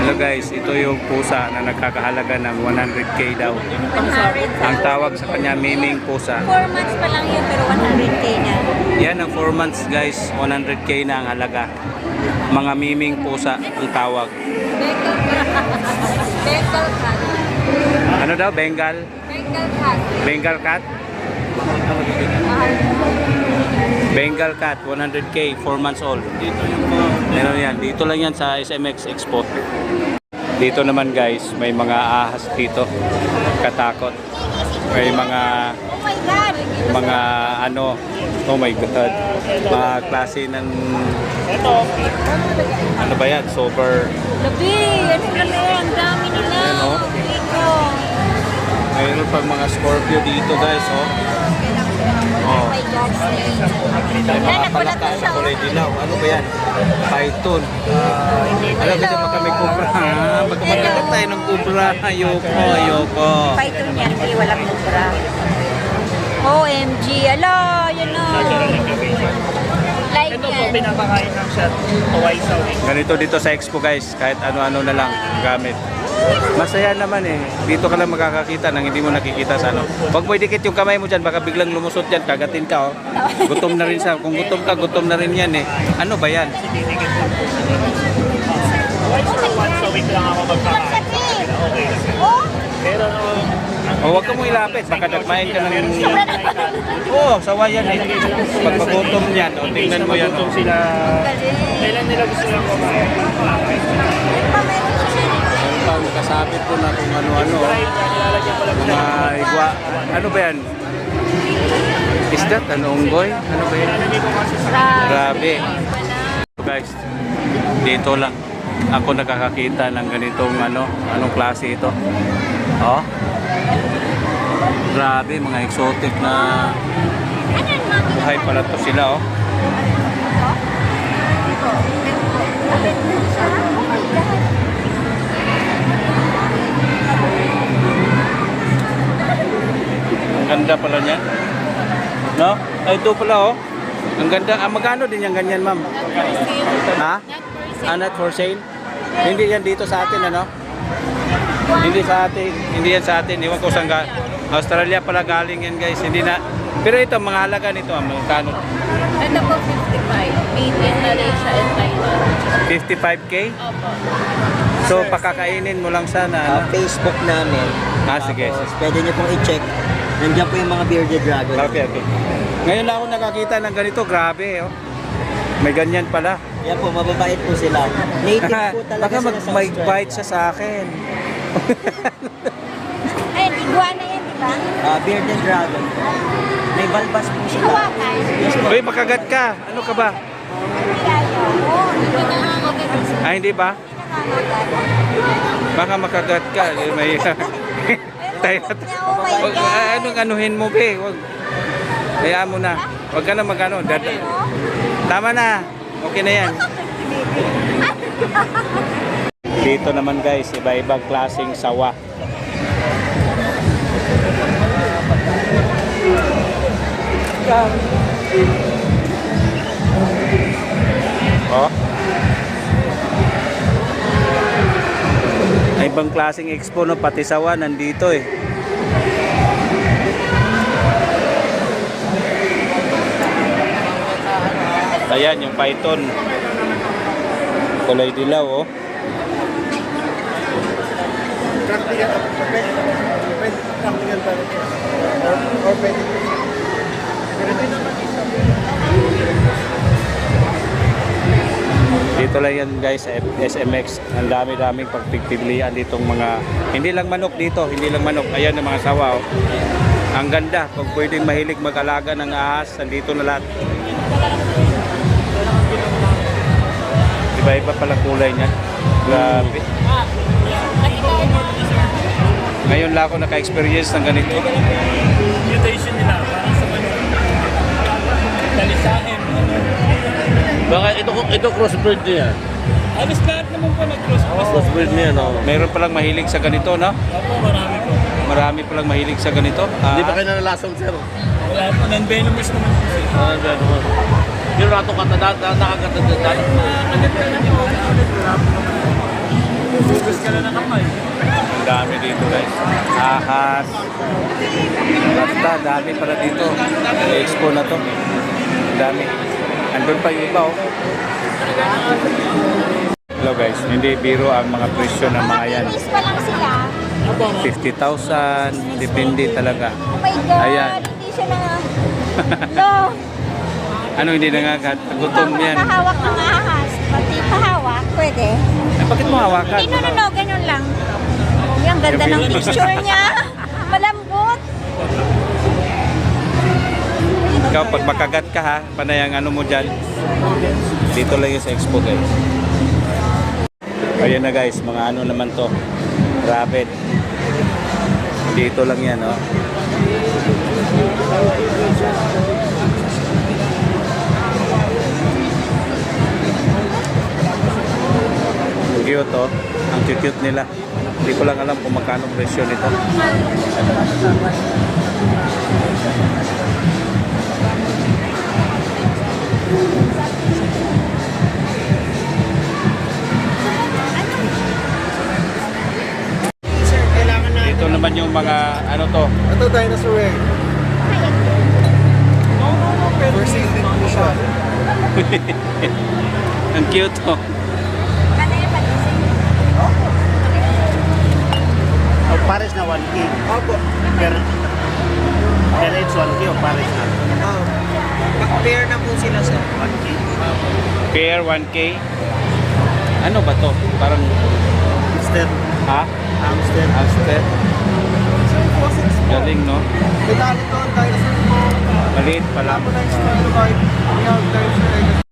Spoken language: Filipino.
Hello guys, ito yung pusa na nagkakahalaga ng 100k daw. Ang tawag sa kanya, miming pusa. 4 months pa lang yun, pero 100k na. Yan ang 4 months guys, 100k na ang halaga. Mga miming pusa ang tawag. Bengal cat. Ano daw? Bengal? Bengal cat. Bengal cat? Mahal. Bengal cat, 100k, 4 months old. Dito yung meron yan. Dito lang yan sa SMX Expo. Dito naman guys, may mga ahas dito. Katakot. May mga Oh my God! mga ano, oh my god, mga klase ng ano ba yan, super Labi! Ano na lang? Ang dami nila. Ayan, oh. Dito. mayroon pang mga Scorpio dito guys, oh. Oh my God, snake. May mga Yan, nagulat palaka ko siya. na kulay dilaw. Ano ba yan? Python. Alam ko dyan baka may kubra. Baka magkakat tayo ng kubra. Ayoko, ayoko. Python yan, hindi walang mubra. OMG! Ala! Yan na! Like Ito po, yan. pinapakain ng shot twice a week. Ganito dito sa expo guys, kahit ano-ano na lang gamit. Masaya naman eh. Dito ka lang makakakita nang hindi mo nakikita sa ano. Huwag mo idikit yung kamay mo dyan, baka biglang lumusot dyan, kagatin ka oh. Gutom na rin siya. Kung gutom ka, gutom na rin yan eh. Ano ba yan? Twice or once a week lang ako magpakain. Okay lang. Oh! Pero O huwag ka mo ilapit, baka nagmain ka ng... Oo, sawa yan eh. Pag magutom yan, o tingnan mo yan. gutom sila, kailan nila gusto lang kumain? Meron pa, nakasabit po na kung ano-ano. Nilalagyan ko lang Mga igwa. Ano ba yan? Is that an unggoy? Ano ba yan? Grabe. So guys, dito lang ako nakakakita ng ganitong ano, anong klase ito. Oh. Grabe, mga exotic na buhay pala to sila, oh. Ang ganda pala niya. No? Ay, ito pala, oh. Ang ganda. Ah, magkano din yung ganyan, ma'am? Ha? Ah, not for sale? Hindi yan dito sa atin, ano? Hindi sa atin. Hindi yan sa atin. Iwan ko saan ka. Australia pala galing yan, guys. Hindi na. Pero ito, mga halaga nito, magkano? Ito po 55. Made in Malaysia and Thailand. 55k? Opo. So, pakakainin mo lang sana. Ano? Facebook namin. Ah, sige. Tapos, pwede nyo pong i-check. Nandiyan po yung mga bearded dragon. Okay, okay. Ngayon lang ako nakakita ng ganito. Grabe, oh. May ganyan pala. Yan po, mababait po sila. Native po talaga Baka sila sa mag-bite Australia. siya sa akin. Ayun, iguana yan, di ba? Bearded dragon po. May balbas po sila. Hawakan. Yes po. Uy, makagat ka. Ano ka ba? Hindi ayaw. Oo, hindi nangangagat. Ah, hindi ba? Baka makagat ka. May... Tayo. Oh my Wag, God. anong anuhin mo, be? Wag. Hayaan mo na. Wag ka na magano. Tama na. Okay na yan. Dito naman guys, iba-ibang klaseng sawa. Oh. Ay, ibang klaseng expo, no? Pati sawa nandito eh. Ayan yung python. Kulay dilaw, oh. Dito lang yan guys sa SMX. Ang dami-daming pagpipilian ditong mga, hindi lang manok dito, hindi lang manok. Ayan ang mga sawa, oh. Ang ganda. Kung pwedeng mahilig mag-alaga ng ahas, nandito na lahat. Iba-iba pala kulay niya. Grabe. Ngayon lang ako naka-experience ng ganito. Mutation nila, parang sa manok. Dalisahin. Baka ito crossbreed niya. Alis lahat naman po nag-cross. Crossbreed niya, no? Mayroon palang mahilig sa ganito, no? Opo, marami po. Marami palang mahilig sa ganito. Hindi pa kayo nalalasong, sir. Wala po, non-venomous naman po sila. Ah, gano'n. Yung rato ka, nakaganda. Ang dami dito guys. Ahas. Basta, dami pala dito. Expo na to. Ang dami. Andun pa yung iba oh. Hello guys, hindi biro ang mga presyo ng mga yan. Happy days pa lang sila. 50,000, depende talaga. Oh my God, Ayan. hindi siya na... No. Ano hindi nangagat? Gutom yan. Nakahawak ng ahas. Pati pahawak, pwede. Eh, bakit mo hawakan? Hindi, no, ganun lang. Yung ganda ng texture niya. Malambot. Ikaw, pag makagat ka ha, panay ang ano mo dyan. Dito lang yung sa expo guys. Ayan na guys, mga ano naman to. Rabbit. Dito lang yan oh. Cute oh. Ang cute nila. Hindi ko lang alam kung magkano presyo nito. Dito naman yung mga ano to. Ito dinosaur egg. First aid po siya. Ang cute oh. Ano yung patising? Oh, pares na 1K. Opo. Pero it's 1K o pares na? Pair na po sila sir. 1K. Pair 1K. Ano ba to? Parang Instead, ha? Hamster. Hamster. Sir, fossils po. Galing no? May tali to ang dinosaur po. Maliit pala. Tapos next to the bike, we have dinosaur egg.